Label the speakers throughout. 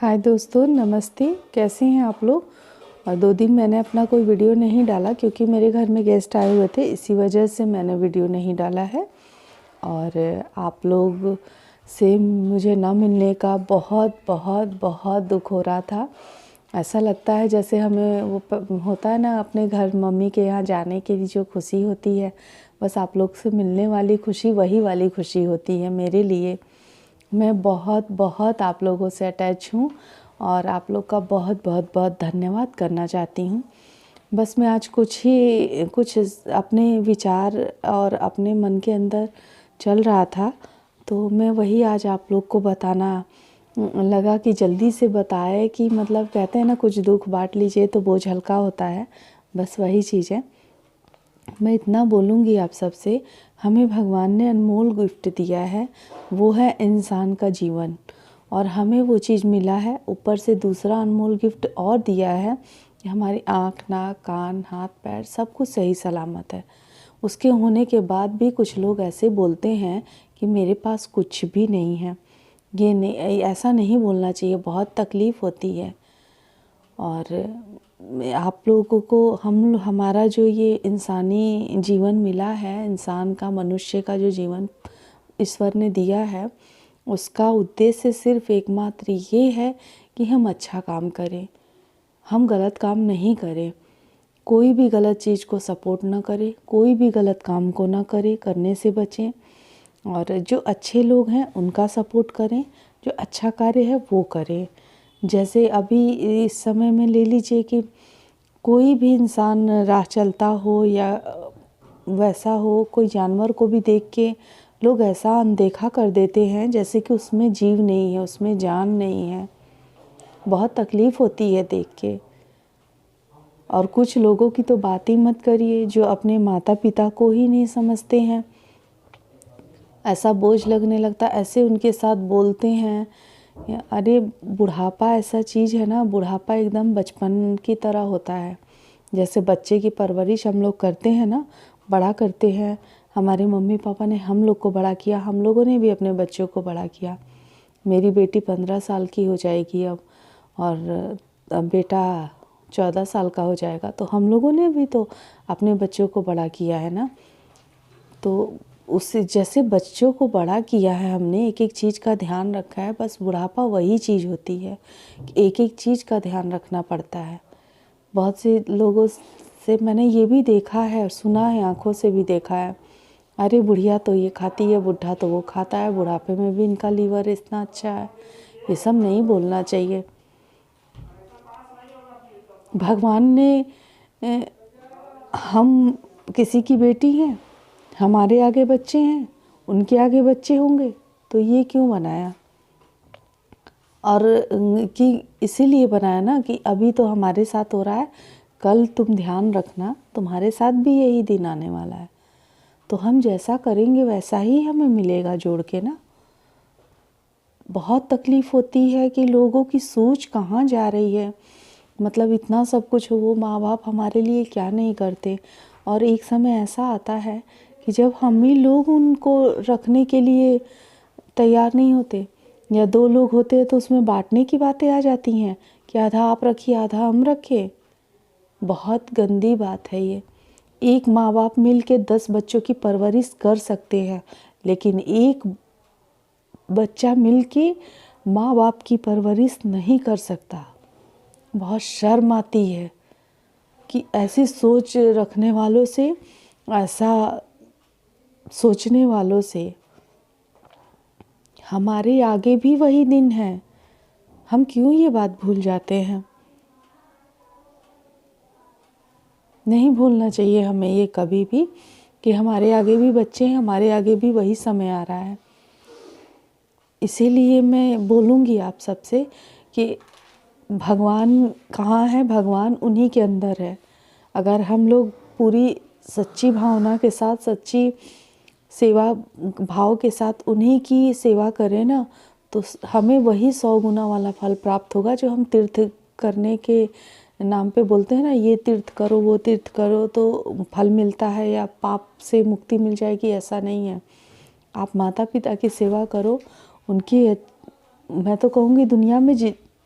Speaker 1: हाय दोस्तों, नमस्ते। कैसे हैं आप लोग। और 2 दिन मैंने अपना कोई वीडियो नहीं डाला क्योंकि मेरे घर में गेस्ट आए हुए थे, इसी वजह से मैंने वीडियो नहीं डाला है। और आप लोग से मुझे ना मिलने का बहुत बहुत बहुत दुख हो रहा था। ऐसा लगता है जैसे हमें वो होता है ना, अपने घर मम्मी के यहाँ जाने की जो खुशी होती है, बस आप लोग से मिलने वाली खुशी वही वाली खुशी होती है मेरे लिए। मैं बहुत बहुत आप लोगों से अटैच हूँ और आप लोग का बहुत बहुत बहुत धन्यवाद करना चाहती हूँ। बस मैं आज कुछ अपने विचार और अपने मन के अंदर चल रहा था, तो मैं वही आज आप लोग को बताना लगा कि जल्दी से बताए कि मतलब कहते हैं ना, कुछ दुख बांट लीजिए तो बोझ हल्का होता है। बस वही चीज़ है। मैं इतना बोलूँगी आप सबसे, हमें भगवान ने अनमोल गिफ्ट दिया है, वो है इंसान का जीवन। और हमें वो चीज़ मिला है, ऊपर से दूसरा अनमोल गिफ्ट और दिया है कि हमारी आँख, नाक, कान, हाथ, पैर सब कुछ सही सलामत है। उसके होने के बाद भी कुछ लोग ऐसे बोलते हैं कि मेरे पास कुछ भी नहीं है। ये नहीं, ऐसा नहीं बोलना चाहिए, बहुत तकलीफ़ होती है। और आप लोगों को हमारा जो ये इंसानी जीवन मिला है, इंसान का, मनुष्य का जो जीवन ईश्वर ने दिया है, उसका उद्देश्य सिर्फ एकमात्र ये है कि हम अच्छा काम करें, हम गलत काम नहीं करें। कोई भी गलत चीज़ को सपोर्ट ना करें, कोई भी गलत काम को ना करें, करने से बचें। और जो अच्छे लोग हैं उनका सपोर्ट करें, जो अच्छा कार्य है वो करें। जैसे अभी इस समय में ले लीजिए कि कोई भी इंसान राह चलता हो या वैसा हो, कोई जानवर को भी देख के लोग ऐसा अनदेखा कर देते हैं जैसे कि उसमें जीव नहीं है, उसमें जान नहीं है। बहुत तकलीफ़ होती है देख के। और कुछ लोगों की तो बात ही मत करिए, जो अपने माता पिता को ही नहीं समझते हैं। ऐसा बोझ लगने लगता, ऐसे उनके साथ बोलते हैं। अरे बुढ़ापा ऐसा चीज़ है ना, बुढ़ापा एकदम बचपन की तरह होता है। जैसे बच्चे की परवरिश हम लोग करते हैं ना, बड़ा करते हैं। हमारे मम्मी पापा ने हम लोग को बड़ा किया, हम लोगों ने भी अपने बच्चों को बड़ा किया। मेरी बेटी 15 साल की हो जाएगी अब, और बेटा 14 साल का हो जाएगा। तो हम लोगों ने भी तो अपने बच्चों को बड़ा किया है ना। तो उससे जैसे बच्चों को बड़ा किया है हमने, एक एक चीज़ का ध्यान रखा है, बस बुढ़ापा वही चीज़ होती है, एक एक चीज़ का ध्यान रखना पड़ता है। बहुत से लोगों से मैंने ये भी देखा है और सुना है, आंखों से भी देखा है, अरे बुढ़िया तो ये खाती है, बुढ़ा तो वो खाता है, बुढ़ापे में भी इनका लीवर इतना अच्छा है। ये सब नहीं बोलना चाहिए। भगवान ने हम किसी की बेटी हैं, हमारे आगे बच्चे हैं, उनके आगे बच्चे होंगे, तो ये क्यों बनाया? और कि इसीलिए बनाया ना कि अभी तो हमारे साथ हो रहा है, कल तुम ध्यान रखना तुम्हारे साथ भी यही दिन आने वाला है। तो हम जैसा करेंगे वैसा ही हमें मिलेगा जोड़ के ना। बहुत तकलीफ़ होती है कि लोगों की सोच कहाँ जा रही है। मतलब इतना सब कुछ हो, वो माँ बाप हमारे लिए क्या नहीं करते। और एक समय ऐसा आता है कि जब हम ही लोग उनको रखने के लिए तैयार नहीं होते, या 2 लोग होते हैं तो उसमें बांटने की बातें आ जाती हैं कि आधा आप रखिए, आधा हम रखें। बहुत गंदी बात है ये। एक माँ बाप मिल के 10 बच्चों की परवरिश कर सकते हैं, लेकिन एक बच्चा मिल के माँ बाप की परवरिश नहीं कर सकता। बहुत शर्म आती है कि ऐसी सोच रखने वालों से, ऐसा सोचने वालों से। हमारे आगे भी वही दिन है, हम क्यों ये बात भूल जाते हैं? नहीं भूलना चाहिए हमें ये कभी भी कि हमारे आगे भी बच्चे हैं, हमारे आगे भी वही समय आ रहा है। इसीलिए मैं बोलूँगी आप सबसे कि भगवान कहाँ है? भगवान उन्हीं के अंदर है। अगर हम लोग पूरी सच्ची भावना के साथ, सच्ची सेवा भाव के साथ उन्हीं की सेवा करें ना, तो हमें वही 100 गुना वाला फल प्राप्त होगा। जो हम तीर्थ करने के नाम पे बोलते हैं ना, ये तीर्थ करो, वो तीर्थ करो तो फल मिलता है या पाप से मुक्ति मिल जाएगी, ऐसा नहीं है। आप माता पिता की सेवा करो, उनकी, मैं तो कहूँगी दुनिया में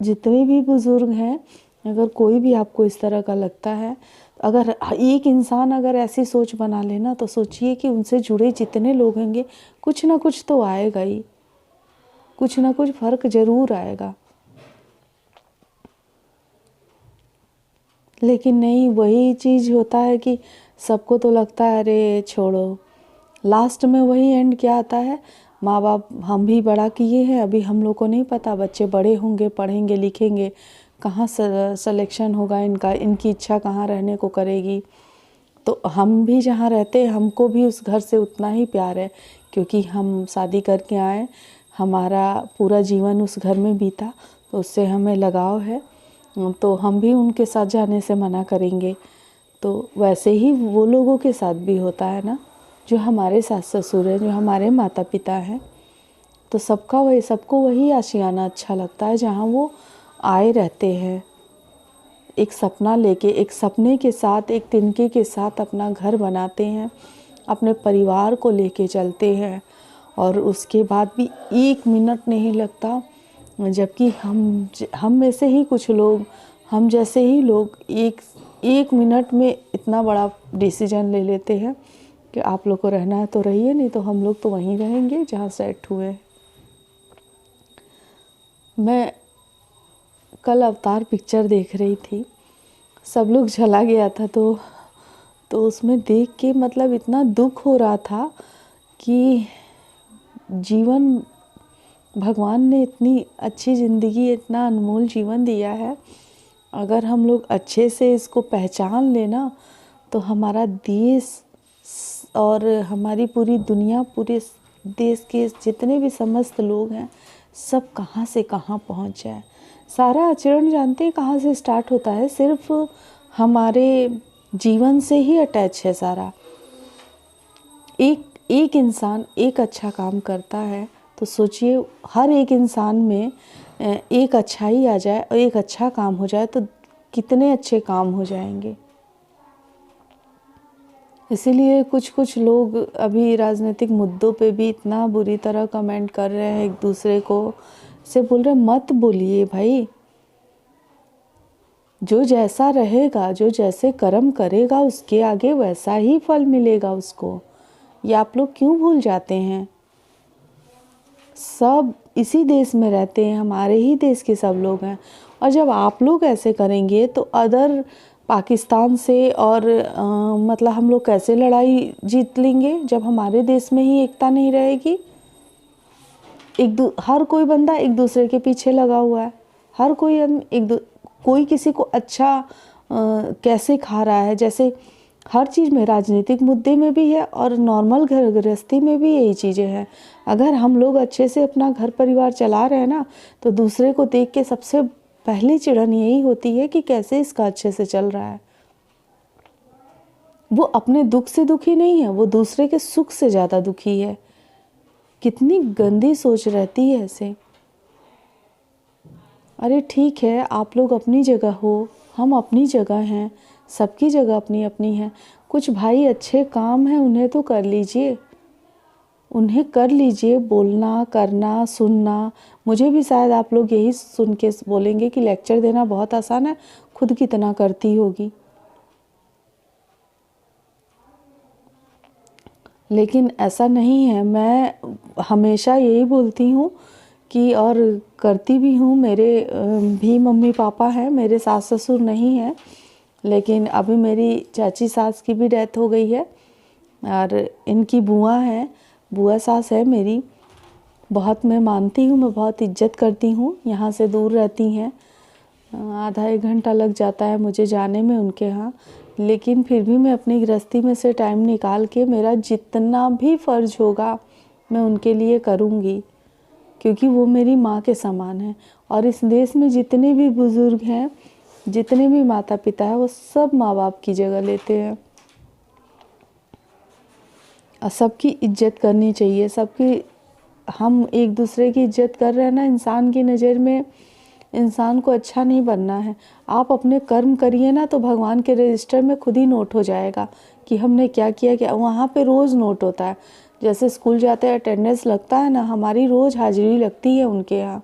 Speaker 1: जितने भी बुज़ुर्ग हैं, अगर कोई भी आपको इस तरह का लगता है, अगर एक इंसान अगर ऐसी सोच बना लेना, तो सोचिए कि उनसे जुड़े जितने लोग होंगे, कुछ ना कुछ तो आएगा ही, कुछ ना कुछ फ़र्क ज़रूर आएगा। लेकिन नहीं, वही चीज़ होता है कि सबको तो लगता है अरे छोड़ो, लास्ट में वही एंड क्या आता है, माँ बाप हम भी बड़ा किए हैं, अभी हम लोग को नहीं पता, बच्चे बड़े होंगे, पढ़ेंगे लिखेंगे, कहाँ सिलेक्शन होगा इनका, इनकी इच्छा कहाँ रहने को करेगी। तो हम भी जहाँ रहते हैं, हमको भी उस घर से उतना ही प्यार है, क्योंकि हम शादी करके आए, हमारा पूरा जीवन उस घर में बीता, तो उससे हमें लगाव है, तो हम भी उनके साथ जाने से मना करेंगे। तो वैसे ही वो लोगों के साथ भी होता है ना, जो हमारे सास ससुर हैं, जो हमारे माता पिता हैं, तो सबको वही आशियाना अच्छा लगता है जहाँ वो आए रहते हैं, एक सपना लेके, एक सपने के साथ, एक तिनके के साथ अपना घर बनाते हैं, अपने परिवार को लेके चलते हैं, और उसके बाद भी 1 मिनट नहीं लगता। जबकि हम में से ही कुछ लोग, हम जैसे ही लोग एक मिनट में इतना बड़ा डिसीजन ले लेते हैं कि आप लोग को रहना है तो रहिए, नहीं तो हम लोग तो वहीं रहेंगे जहाँ सेट हुए। मैं कल अवतार पिक्चर देख रही थी, सब लोग चला गया था, तो उसमें देख के मतलब इतना दुख हो रहा था कि जीवन, भगवान ने इतनी अच्छी ज़िंदगी, इतना अनमोल जीवन दिया है, अगर हम लोग अच्छे से इसको पहचान लेना, तो हमारा देश और हमारी पूरी दुनिया, पूरे देश के जितने भी समस्त लोग हैं, सब कहाँ से कहाँ पहुँच जाए। सारा आचरण जानते हैं कहाँ से स्टार्ट होता है, सिर्फ हमारे जीवन से ही अटैच है सारा। एक इंसान एक अच्छा काम करता है, तो सोचिए हर एक इंसान में एक अच्छाई आ जाए और एक अच्छा काम हो जाए, तो कितने अच्छे काम हो जाएंगे। इसीलिए कुछ लोग अभी राजनीतिक मुद्दों पे भी इतना बुरी तरह कमेंट कर रहे हैं, एक दूसरे को से बोल रहे मत बोलिए भाई, जो जैसा रहेगा, जो जैसे कर्म करेगा, उसके आगे वैसा ही फल मिलेगा उसको। ये आप लोग क्यों भूल जाते हैं? सब इसी देश में रहते हैं, हमारे ही देश के सब लोग हैं, और जब आप लोग ऐसे करेंगे तो अदर पाकिस्तान से और मतलब हम लोग कैसे लड़ाई जीत लेंगे, जब हमारे देश में ही एकता नहीं रहेगी। हर कोई बंदा एक दूसरे के पीछे लगा हुआ है, हर कोई कोई किसी को अच्छा कैसे खा रहा है, जैसे हर चीज़ में, राजनीतिक मुद्दे में भी है और नॉर्मल घर गृहस्थी में भी यही चीज़ें हैं। अगर हम लोग अच्छे से अपना घर परिवार चला रहे हैं ना, तो दूसरे को देख के सबसे पहली चिड़न यही होती है कि कैसे इसका अच्छे से चल रहा है। वो अपने दुख से दुखी नहीं है, वो दूसरे के सुख से ज़्यादा दुखी है। कितनी गंदी सोच रहती है ऐसे। अरे ठीक है, आप लोग अपनी जगह हो, हम अपनी जगह हैं, सबकी जगह अपनी अपनी है। कुछ भाई अच्छे काम हैं, उन्हें तो कर लीजिए, उन्हें कर लीजिए, बोलना, करना, सुनना। मुझे भी शायद आप लोग यही सुन के बोलेंगे कि लेक्चर देना बहुत आसान है, खुद कितना करती होगी। लेकिन ऐसा नहीं है, मैं हमेशा यही बोलती हूँ कि, और करती भी हूँ। मेरे भी मम्मी पापा हैं, मेरे सास ससुर नहीं हैं, लेकिन अभी मेरी चाची सास की भी डेथ हो गई है, और इनकी बुआ हैं, बुआ सास है मेरी, बहुत मैं मानती हूँ, मैं बहुत इज्जत करती हूँ। यहाँ से दूर रहती हैं, आधा 1 घंटा लग जाता है मुझे जाने में उनके यहाँ, लेकिन फिर भी मैं अपनी गृहस्थी में से टाइम निकाल के मेरा जितना भी फ़र्ज होगा मैं उनके लिए करूँगी, क्योंकि वो मेरी माँ के समान है। और इस देश में जितने भी बुज़ुर्ग हैं, जितने भी माता पिता हैं, वो सब माँ बाप की जगह लेते हैं, और सबकी इज्जत करनी चाहिए। सबकी, हम एक दूसरे की इज्जत कर रहे हैं ना, इंसान की नज़र में इंसान को अच्छा नहीं बनना है। आप अपने कर्म करिए ना, तो भगवान के रजिस्टर में खुद ही नोट हो जाएगा कि हमने क्या किया, क्या वहाँ पे रोज़ नोट होता है। जैसे स्कूल जाते हैं अटेंडेंस लगता है ना, हमारी रोज़ हाजिरी लगती है उनके यहाँ,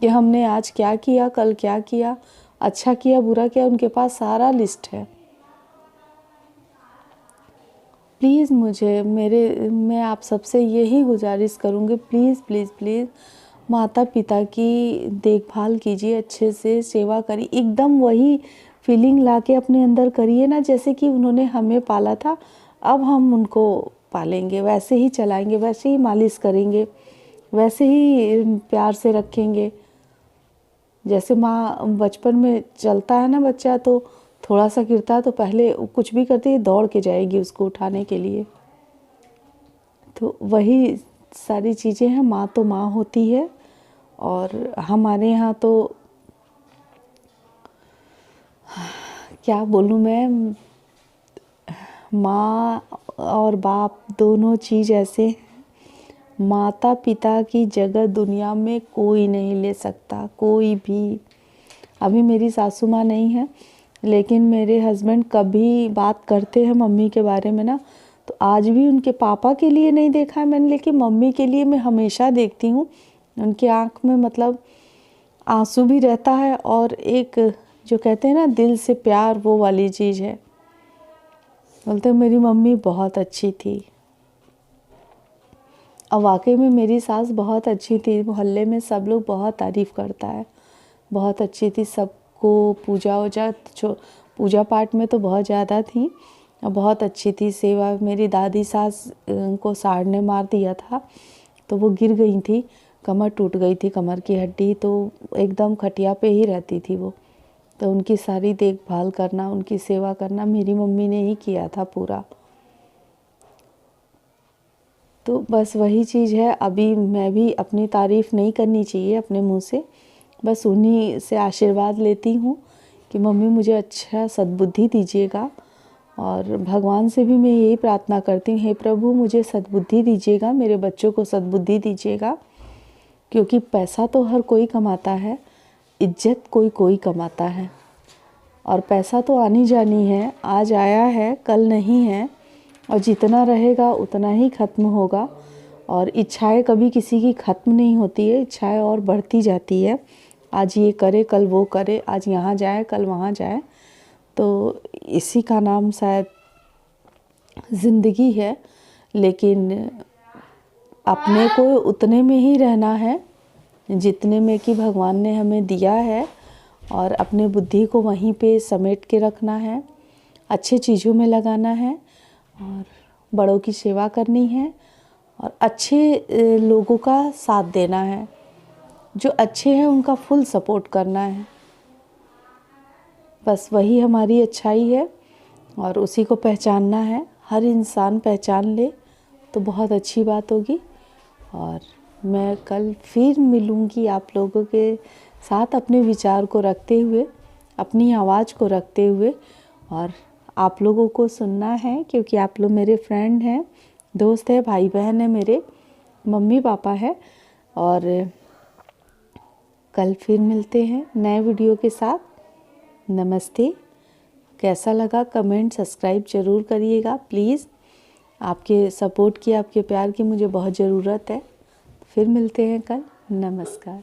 Speaker 1: कि हमने आज क्या किया, कल क्या किया, अच्छा किया, बुरा किया, उनके पास सारा लिस्ट है। प्लीज़ मैं आप सबसे यही गुजारिश करूँगी, प्लीज़ प्लीज़ प्लीज़ माता पिता की देखभाल कीजिए, अच्छे से सेवा करिए, एकदम वही फीलिंग लाके अपने अंदर करिए ना जैसे कि उन्होंने हमें पाला था, अब हम उनको पालेंगे, वैसे ही चलाएंगे, वैसे ही मालिश करेंगे, वैसे ही प्यार से रखेंगे। जैसे माँ बचपन में चलता है ना बच्चा, तो थोड़ा सा गिरता है तो पहले कुछ भी करती है दौड़ के जाएगी उसको उठाने के लिए। तो वही सारी चीज़ें हैं। माँ तो माँ होती है। और हमारे यहाँ तो क्या बोलूँ मैं, माँ और बाप दोनों चीज़ ऐसे हैं, माता पिता की जगह दुनिया में कोई नहीं ले सकता, कोई भी। अभी मेरी सासू माँ नहीं है, लेकिन मेरे हस्बैंड कभी बात करते हैं मम्मी के बारे में ना, तो आज भी उनके पापा के लिए नहीं देखा है मैंने, लेकिन मम्मी के लिए मैं हमेशा देखती हूँ। उनकी आँख में मतलब आंसू भी रहता है, और एक जो कहते हैं ना दिल से प्यार, वो वाली चीज़ है। बोलते मेरी मम्मी बहुत अच्छी थी। और वाकई में मेरी सास बहुत अच्छी थी। मोहल्ले में सब लोग बहुत तारीफ़ करता है, बहुत अच्छी थी। सबको पूजा पाठ में तो बहुत ज़्यादा थी, और बहुत अच्छी थी। सेवा, मेरी दादी सास को सांड ने मार दिया था, तो वो गिर गई थी, कमर टूट गई थी, कमर की हड्डी, तो एकदम खटिया पे ही रहती थी वो। तो उनकी सारी देखभाल करना, उनकी सेवा करना मेरी मम्मी ने ही किया था पूरा। तो बस वही चीज़ है। अभी मैं भी अपनी तारीफ़ नहीं करनी चाहिए अपने मुंह से, बस उन्हीं से आशीर्वाद लेती हूँ कि मम्मी मुझे अच्छा सद्बुद्धि दीजिएगा। और भगवान से भी मैं यही प्रार्थना करती हूँ, हे प्रभु मुझे सद्बुद्धि दीजिएगा, मेरे बच्चों को सद्बुद्धि दीजिएगा। क्योंकि पैसा तो हर कोई कमाता है, इज्जत कोई कोई कमाता है। और पैसा तो आनी जानी है, आज आया है कल नहीं है, और जितना रहेगा उतना ही ख़त्म होगा। और इच्छाएं कभी किसी की ख़त्म नहीं होती है, इच्छाएं और बढ़ती जाती है। आज ये करे कल वो करे, आज यहाँ जाए कल वहाँ जाए। तो इसी का नाम शायद ज़िंदगी है। लेकिन अपने को उतने में ही रहना है जितने में कि भगवान ने हमें दिया है, और अपने बुद्धि को वहीं पे समेट के रखना है, अच्छे चीज़ों में लगाना है, और बड़ों की सेवा करनी है, और अच्छे लोगों का साथ देना है। जो अच्छे हैं उनका फुल सपोर्ट करना है। बस वही हमारी अच्छाई है, और उसी को पहचानना है। हर इंसान पहचान ले तो बहुत अच्छी बात होगी। और मैं कल फिर मिलूँगी आप लोगों के साथ, अपने विचार को रखते हुए, अपनी आवाज़ को रखते हुए। और आप लोगों को सुनना है, क्योंकि आप लोग मेरे फ्रेंड हैं, दोस्त हैं, भाई बहन हैं, मेरे मम्मी पापा है। और कल फिर मिलते हैं नए वीडियो के साथ। नमस्ते। कैसा लगा कमेंट सब्सक्राइब ज़रूर करिएगा प्लीज़। आपके सपोर्ट की, आपके प्यार की मुझे बहुत ज़रूरत है। फिर मिलते हैं कल। नमस्कार।